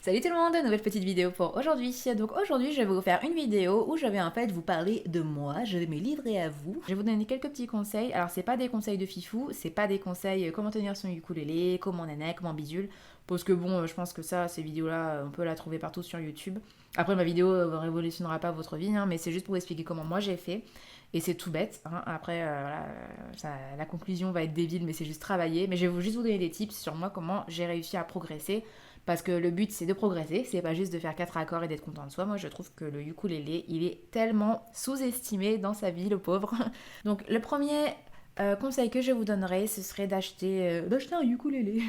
Salut tout le monde, nouvelle petite vidéo pour aujourd'hui. Donc aujourd'hui je vais vous faire une vidéo où je vais en fait vous parler de moi, je vais me livrer à vous. Je vais vous donner quelques petits conseils. Alors c'est pas des conseils de fifou, c'est pas des conseils comment tenir son ukulélé, comment nana, comment bidule. Parce que bon, je pense que ça, ces vidéos-là, on peut la trouver partout sur YouTube. Après ma vidéo révolutionnera pas votre vie, hein, mais c'est juste pour expliquer comment moi j'ai fait. Et c'est tout bête, hein. Après voilà, la conclusion va être débile, mais c'est juste travailler. Mais je vais juste vous donner des tips sur moi, comment j'ai réussi à progresser. Parce que le but c'est de progresser, c'est pas juste de faire 4 accords et d'être content de soi. Moi je trouve que le ukulélé, il est tellement sous-estimé dans sa vie, le pauvre. Donc le premier conseil que je vous donnerais, ce serait d'acheter un ukulélé.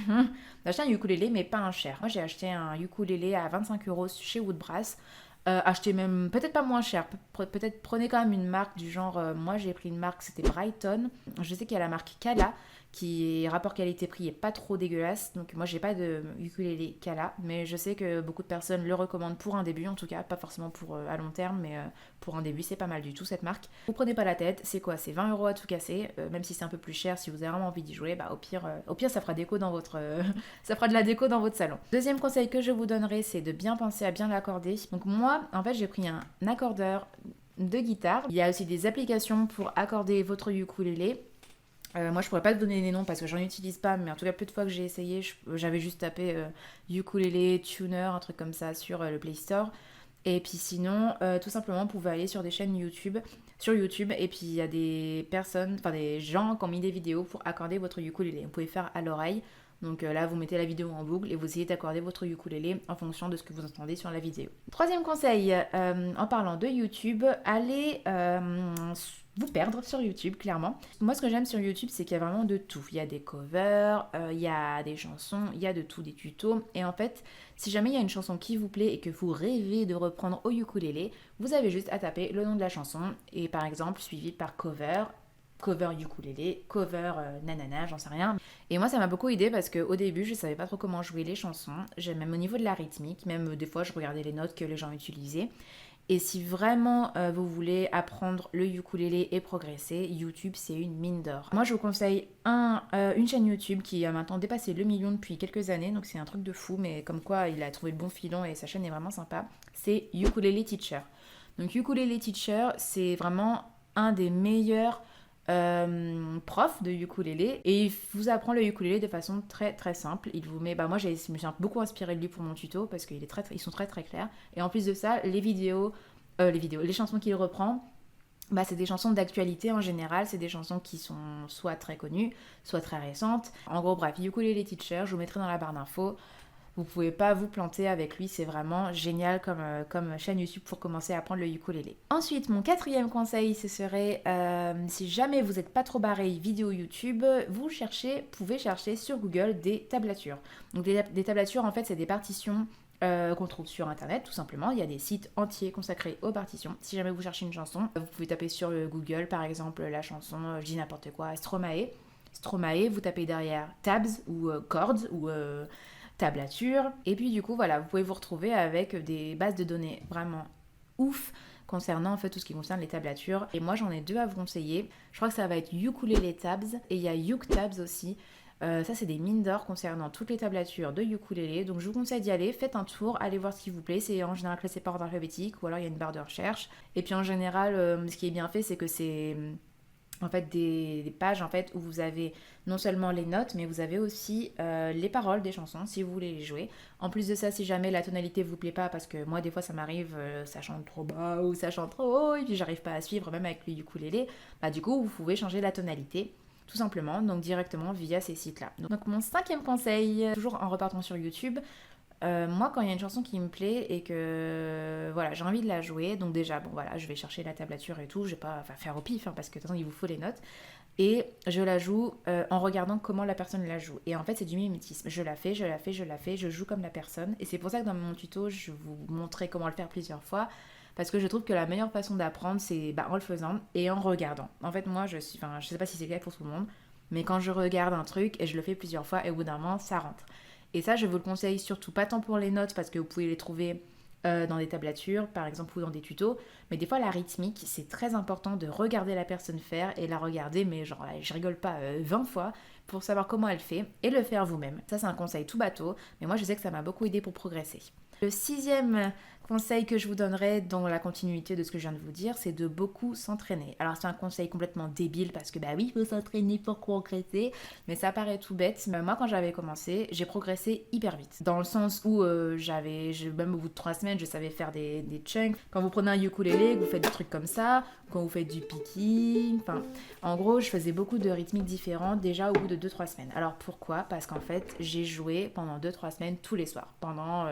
D'acheter un ukulélé, mais pas un cher. Moi j'ai acheté un ukulélé à 25 € chez Woodbrass. Achetez même, peut-être pas moins cher, peut-être prenez quand même une marque du genre, moi j'ai pris une marque, c'était Brighton. Je sais qu'il y a la marque Kala, qui est rapport qualité-prix est pas trop dégueulasse. Donc moi j'ai pas de ukulélé Kala, mais je sais que beaucoup de personnes le recommandent pour un début en tout cas, pas forcément pour à long terme, mais pour un début c'est pas mal du tout cette marque. Vous prenez pas la tête, c'est quoi? C'est 20 € à tout casser, même si c'est un peu plus cher, si vous avez vraiment envie d'y jouer, bah au pire ça fera déco dans votre, ça fera de la déco dans votre salon. Deuxième conseil que je vous donnerai, c'est de bien penser à bien l'accorder. Donc moi, en fait, j'ai pris un accordeur de guitare. Il y a aussi des applications pour accorder votre ukulélé. Moi, je pourrais pas te donner les noms parce que j'en utilise pas, mais en tout cas, peu de fois que j'ai essayé, j'avais juste tapé ukulélé, tuner, un truc comme ça sur le Play Store. Et puis sinon, tout simplement, vous pouvez aller sur des chaînes YouTube, et puis il y a des personnes, enfin des gens qui ont mis des vidéos pour accorder votre ukulélé. Vous pouvez faire à l'oreille. Donc là, vous mettez la vidéo en boucle et vous essayez d'accorder votre ukulélé en fonction de ce que vous entendez sur la vidéo. Troisième conseil, en parlant de YouTube, allez vous perdre sur YouTube, clairement. Moi, ce que j'aime sur YouTube, c'est qu'il y a vraiment de tout. Il y a des covers, il y a des chansons, il y a de tout, des tutos. Et en fait, si jamais il y a une chanson qui vous plaît et que vous rêvez de reprendre au ukulélé, vous avez juste à taper le nom de la chanson et par exemple suivi par cover ukulélé, cover nanana, j'en sais rien. Et moi ça m'a beaucoup aidé parce qu'au début je savais pas trop comment jouer les chansons, même au niveau de la rythmique, même des fois je regardais les notes que les gens utilisaient. Et si vraiment vous voulez apprendre le ukulélé et progresser, YouTube c'est une mine d'or. Moi je vous conseille une chaîne YouTube qui a maintenant dépassé le million depuis quelques années, donc c'est un truc de fou, mais comme quoi il a trouvé le bon filon et sa chaîne est vraiment sympa. C'est Ukulele Teacher. Donc Ukulele Teacher c'est vraiment un des meilleurs prof de ukulélé et il vous apprend le ukulélé de façon très très simple. Il vous met, moi je me suis beaucoup inspirée de lui pour mon tuto parce qu'ils sont très très clairs. Et en plus de ça, les chansons qu'il reprend, c'est des chansons d'actualité en général, c'est des chansons qui sont soit très connues, soit très récentes. En gros, bref, Ukulele Teacher, je vous mettrai dans la barre d'infos. Vous pouvez pas vous planter avec lui, c'est vraiment génial comme chaîne YouTube pour commencer à apprendre le ukulélé. Ensuite, mon quatrième conseil, ce serait si jamais vous n'êtes pas trop barré vidéo YouTube, vous pouvez chercher sur Google des tablatures. Donc des tablatures, en fait, c'est des partitions qu'on trouve sur internet tout simplement. Il y a des sites entiers consacrés aux partitions. Si jamais vous cherchez une chanson, vous pouvez taper sur Google par exemple la chanson, je dis n'importe quoi, Stromae. Stromae, vous tapez derrière tabs ou chords ou tablature. Et puis du coup, voilà, vous pouvez vous retrouver avec des bases de données vraiment ouf concernant en fait tout ce qui concerne les tablatures. Et moi, j'en ai deux à vous conseiller. Je crois que ça va être Ukulele Tabs et il y a Uktabs aussi. Ça, c'est des mines d'or concernant toutes les tablatures de ukulélé. Donc, je vous conseille d'y aller. Faites un tour, allez voir ce qui vous plaît. C'est en général classé par ordre alphabétique ou alors il y a une barre de recherche. Et puis, en général, ce qui est bien fait, c'est que c'est en fait des pages en fait où vous avez non seulement les notes mais vous avez aussi les paroles des chansons si vous voulez les jouer. En plus de ça, si jamais la tonalité vous plaît pas, parce que moi des fois ça m'arrive, ça chante trop bas ou ça chante trop haut et puis j'arrive pas à suivre même avec le ukulélé, du coup vous pouvez changer la tonalité tout simplement, donc directement via ces sites là. Donc mon cinquième conseil, toujours en repartant sur YouTube, moi quand il y a une chanson qui me plaît et que voilà j'ai envie de la jouer, donc déjà je vais chercher la tablature et tout, je vais pas faire au pif parce que de toute façon il vous faut les notes, et je la joue en regardant comment la personne la joue. Et en fait c'est du mimétisme, je la fais, je joue comme la personne, et c'est pour ça que dans mon tuto je vous montrer comment le faire plusieurs fois, parce que je trouve que la meilleure façon d'apprendre c'est en le faisant et en regardant. En fait moi je sais pas si c'est clair pour tout le monde, mais quand je regarde un truc et je le fais plusieurs fois et au bout d'un moment ça rentre. Et ça, je vous le conseille surtout pas tant pour les notes parce que vous pouvez les trouver dans des tablatures, par exemple, ou dans des tutos. Mais des fois, la rythmique, c'est très important de regarder la personne faire et la regarder, mais genre, je rigole pas, 20 fois pour savoir comment elle fait et le faire vous-même. Ça, c'est un conseil tout bateau, mais moi, je sais que ça m'a beaucoup aidé pour progresser. Le 6e conseil que je vous donnerai dans la continuité de ce que je viens de vous dire, c'est de beaucoup s'entraîner. Alors c'est un conseil complètement débile parce que bah oui, il faut s'entraîner pour progresser, mais ça paraît tout bête. Mais moi quand j'avais commencé, j'ai progressé hyper vite. Dans le sens où même au bout de 3 semaines, je savais faire des chunks. Quand vous prenez un ukulélé, vous faites des trucs comme ça, quand vous faites du picking, enfin en gros je faisais beaucoup de rythmiques différentes déjà au bout de 2-3 semaines. Alors pourquoi? Parce qu'en fait j'ai joué pendant 2-3 semaines tous les soirs, pendant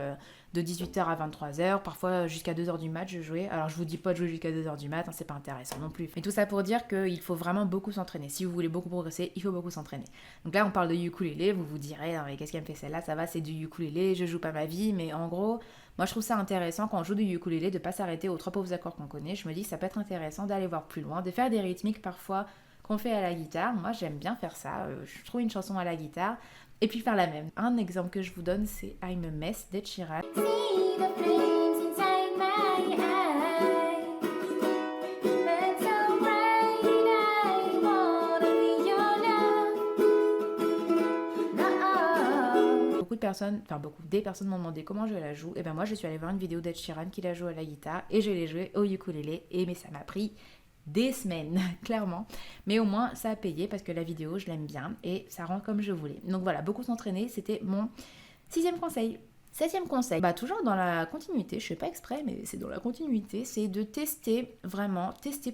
de 18h à 23h, parfois jusqu'à 2h du mat je jouais. Alors je vous dis pas de jouer jusqu'à 2h du mat, hein, c'est pas intéressant non plus. Mais tout ça pour dire qu'il faut vraiment beaucoup s'entraîner. Si vous voulez beaucoup progresser, il faut beaucoup s'entraîner. Donc là on parle de ukulélé, vous vous direz non mais qu'est-ce qu'elle me fait celle-là, ça va c'est du ukulélé, je joue pas ma vie, mais en gros moi je trouve ça intéressant quand on joue du ukulélé de pas s'arrêter aux 3 pauvres accords qu'on connaît. Je me dis que ça peut être intéressant d'aller voir plus loin, de faire des rythmiques parfois qu'on fait à la guitare. Moi j'aime bien faire ça, je trouve une chanson à la guitare et puis faire la même. Un exemple que je vous donne, c'est I'm a Mess d'Ed Sheeran. Des personnes m'ont demandé comment je la joue. Et ben moi je suis allée voir une vidéo d'Ed Sheeran qui la joue à la guitare et je l'ai jouée au ukulélé. Mais ça m'a pris des semaines, clairement. Mais au moins, ça a payé parce que la vidéo, je l'aime bien et ça rend comme je voulais. Donc voilà, beaucoup s'entraîner, c'était mon 6e conseil. 7e conseil, toujours dans la continuité, je fais pas exprès, mais c'est dans la continuité, c'est de tester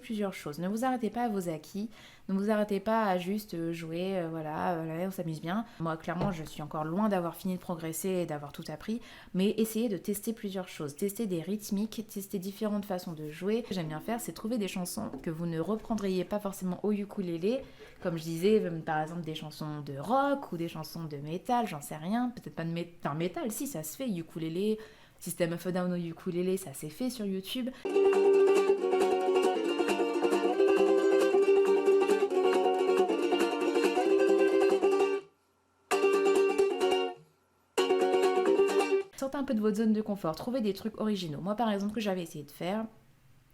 plusieurs choses. Ne vous arrêtez pas à vos acquis, ne vous arrêtez pas à juste jouer, on s'amuse bien. Moi, clairement, je suis encore loin d'avoir fini de progresser et d'avoir tout appris, mais essayez de tester plusieurs choses, tester des rythmiques, tester différentes façons de jouer. Ce que j'aime bien faire, c'est trouver des chansons que vous ne reprendriez pas forcément au ukulélé, comme je disais, par exemple des chansons de rock ou des chansons de métal, j'en sais rien, peut-être pas de métal, si ça se fait, ukulélé, System of a Down au ukulélé, ça s'est fait sur YouTube. Sortez un peu de votre zone de confort, trouvez des trucs originaux. Moi par exemple, que j'avais essayé de faire,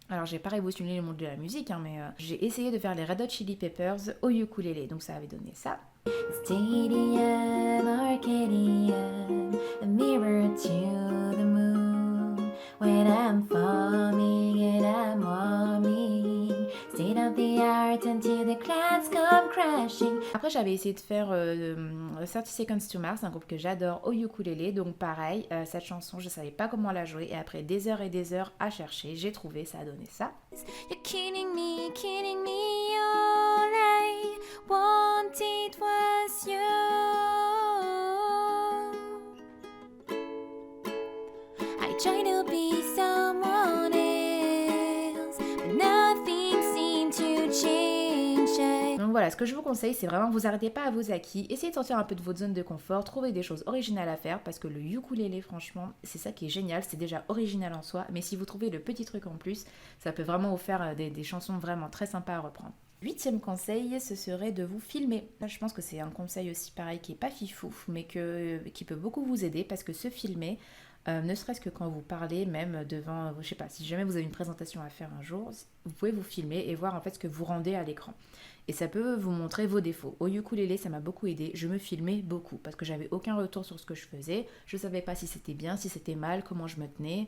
alors j'ai pas révolutionné le monde de la musique, mais j'ai essayé de faire les Red Hot Chili Peppers au ukulélé, donc ça avait donné ça. Stadium, Arcadium, a mirror to the moon. When I'm falling and I'm warming, state of the art until the clouds come crashing. Après j'avais essayé de faire 30 Seconds to Mars, un groupe que j'adore au ukulélé, donc pareil, cette chanson je savais pas comment la jouer et après des heures et des heures à chercher, j'ai trouvé, ça a donné ça. You're kidding me, all I wanted was you. I try to be someone else, but nothing seemed to change. Donc voilà, ce que je vous conseille, c'est vraiment vous arrêtez pas à vos acquis, essayez de sortir un peu de votre zone de confort, trouver des choses originales à faire, parce que le ukulélé, franchement, c'est ça qui est génial, c'est déjà original en soi, mais si vous trouvez le petit truc en plus, ça peut vraiment vous faire des chansons vraiment très sympas à reprendre. 8e conseil, ce serait de vous filmer. Là, je pense que c'est un conseil aussi pareil qui est pas fifou, mais qui peut beaucoup vous aider parce que se filmer, ne serait-ce que quand vous parlez, même devant, je sais pas, si jamais vous avez une présentation à faire un jour, vous pouvez vous filmer et voir en fait ce que vous rendez à l'écran. Et ça peut vous montrer vos défauts. Au ukulélé, ça m'a beaucoup aidé. Je me filmais beaucoup parce que j'avais aucun retour sur ce que je faisais. Je savais pas si c'était bien, si c'était mal, comment je me tenais.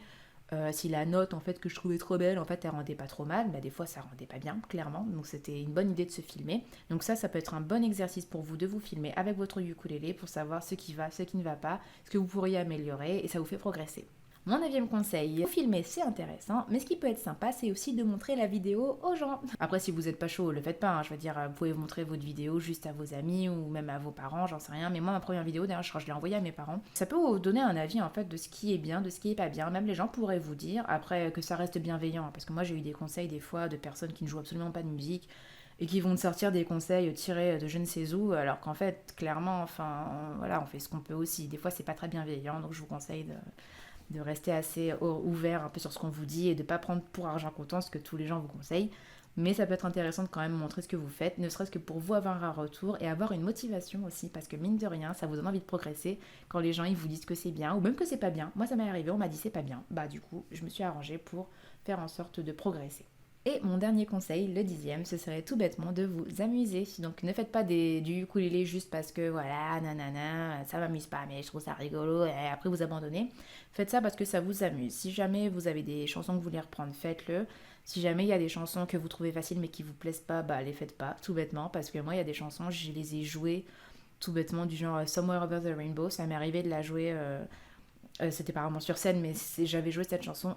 Si la note en fait que je trouvais trop belle en fait elle rendait pas trop mal, des fois ça rendait pas bien clairement, donc c'était une bonne idée de se filmer. Donc ça peut être un bon exercice pour vous de vous filmer avec votre ukulélé pour savoir ce qui va, ce qui ne va pas, ce que vous pourriez améliorer et ça vous fait progresser. Mon 9e conseil, filmer c'est intéressant, mais ce qui peut être sympa c'est aussi de montrer la vidéo aux gens. Après si vous n'êtes pas chaud, le faites pas, je veux dire, vous pouvez montrer votre vidéo juste à vos amis ou même à vos parents, j'en sais rien, mais moi ma première vidéo d'ailleurs je crois que je l'ai envoyée à mes parents. Ça peut vous donner un avis en fait de ce qui est bien, de ce qui est pas bien, même les gens pourraient vous dire, après que ça reste bienveillant, parce que moi j'ai eu des conseils des fois de personnes qui ne jouent absolument pas de musique, et qui vont te sortir des conseils tirés de je ne sais où, alors qu'en fait clairement, on fait ce qu'on peut aussi, des fois c'est pas très bienveillant, donc je vous conseille de rester assez ouvert un peu sur ce qu'on vous dit et de ne pas prendre pour argent comptant ce que tous les gens vous conseillent. Mais ça peut être intéressant de quand même montrer ce que vous faites, ne serait-ce que pour vous avoir un retour et avoir une motivation aussi, parce que mine de rien, ça vous donne envie de progresser quand les gens ils vous disent que c'est bien ou même que c'est pas bien. Moi ça m'est arrivé, on m'a dit c'est pas bien. Du coup, je me suis arrangée pour faire en sorte de progresser. Et mon dernier conseil, le 10e, ce serait tout bêtement de vous amuser. Donc ne faites pas du ukulélé juste parce que voilà, nanana, ça m'amuse pas, mais je trouve ça rigolo, et après vous abandonnez. Faites ça parce que ça vous amuse. Si jamais vous avez des chansons que vous voulez reprendre, faites-le. Si jamais il y a des chansons que vous trouvez faciles mais qui vous plaisent pas, bah les faites pas, tout bêtement. Parce que moi, il y a des chansons, je les ai jouées tout bêtement du genre Somewhere Over the Rainbow. Ça m'est arrivé de la jouer, c'était pas vraiment sur scène, mais j'avais joué cette chanson.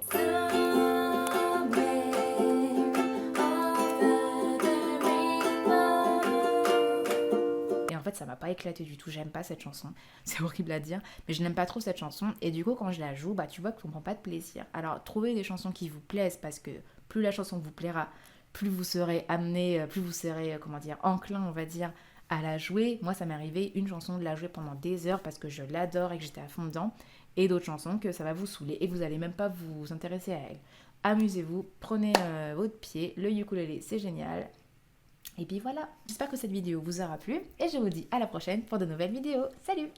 En fait, ça m'a pas éclaté du tout, j'aime pas cette chanson, c'est horrible à dire, mais je n'aime pas trop cette chanson, et du coup, quand je la joue, bah tu vois que tu prends pas de plaisir. Alors, trouvez des chansons qui vous plaisent, parce que plus la chanson vous plaira, plus vous serez amené, plus vous serez, comment dire, enclin, on va dire, à la jouer. Moi, ça m'est arrivé une chanson de la jouer pendant des heures, parce que je l'adore et que j'étais à fond dedans, et d'autres chansons que ça va vous saouler, et vous allez même pas vous intéresser à elle. Amusez-vous, prenez votre pied, le ukulélé, c'est génial. Et puis voilà, j'espère que cette vidéo vous aura plu et je vous dis à la prochaine pour de nouvelles vidéos. Salut!